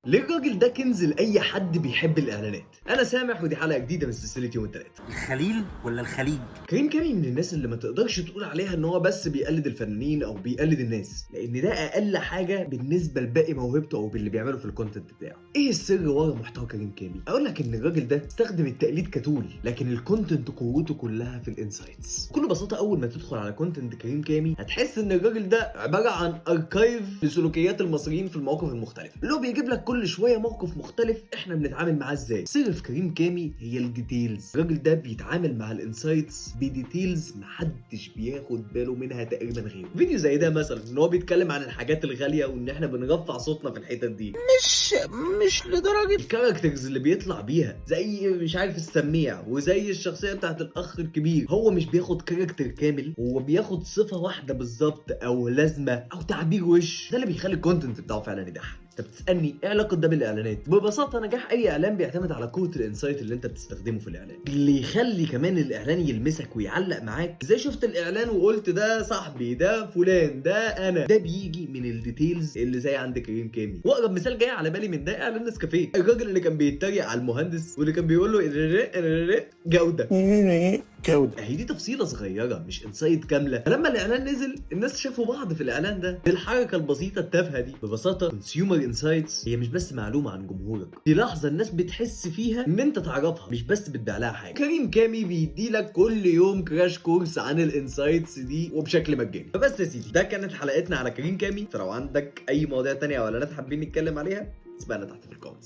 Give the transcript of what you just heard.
ليه الراجل ده كنز لأي حد بيحب الإعلانات؟ أنا سامح ودي حلقة جديدة من سلسلة يوم التلات. الخليل ولا الخليج؟ كريم كامي من الناس اللي ما تقدرش تقول عليها إن هو بس بيقلد الفنانين أو بيقلد الناس، لأن ده أقل حاجة بالنسبة لباقي موهبته أو باللي بيعمله في الكونتنت بتاعه. إيه السر ورا محتوى كريم كامي؟ أقول لك إن الراجل ده استخدم التقليد كتول، لكن الكونتنت قوته كلها في الانسايتس. بكل بساطة أول ما تدخل على كونتنت كريم كامي هتحس إن الراجل ده عبارة عن أركايف لسلوكيات المصريين في المواقف المختلفة، اللي هو بيجيب لك كل شوية موقف مختلف احنا بنتعامل معاه ازاي. سر في كريم كامي هي الديتيلز. الراجل ده بيتعامل مع الانسايتس بديتيلز محدش بياخد باله منها تقريبا غيره. فيديو زي ده مثلا ان هو بيتكلم عن الحاجات الغاليه وان احنا بنرفع صوتنا في الحتت دي، مش لدرجة. الكاركترز اللي بيطلع بيها زي مش عارف السميع وزي الشخصيه بتاعت الاخ الكبير. هو مش بياخد كاركتر كامل، هو بياخد صفه واحده بالظبط او لازمه او تعبير وش. ده اللي بيخلي الكونتنت بتاعه فعلا يضحك. انت بتسالني ايه علاقه ده بالاعلانات؟ ببساطه نجاح اي اعلان بيعتمد على قوه الانسايت اللي انت بتستخدمه في الاعلان. اللي يخلي كمان الاعلان يلمسك ويعلق معاك زي شفت الاعلان وقلت ده صاحبي، ده فلان، ده انا، ده بيجي من الديتيلز اللي زي عند كريم كامي. واقرب مثال جاي على بالي من ده اعلان نسكافيه، الراجل اللي كان بيتريق على المهندس واللي كان بيقول له جوده. جودة. هي دي تفصيله صغيره مش انسايت كامله، فلما الاعلان نزل الناس شافوا بعض في الاعلان ده بالحركه البسيطه التافهه دي. ببساطه كونسيومر انسايتس هي مش بس معلومه عن جمهورك، دي لحظه الناس بتحس فيها ان انت تعرفها مش بس بتبيع لها حاجه. كريم كامي بيدي لك كل يوم كراش كورس عن الانسايتس دي وبشكل مجاني. فبس يا سيدي ده كانت حلقتنا على كريم كامي، فلو عندك اي مواضيع تانية او اعلانات حابين نتكلم عليها اسمعنا تحت في الكومنتس.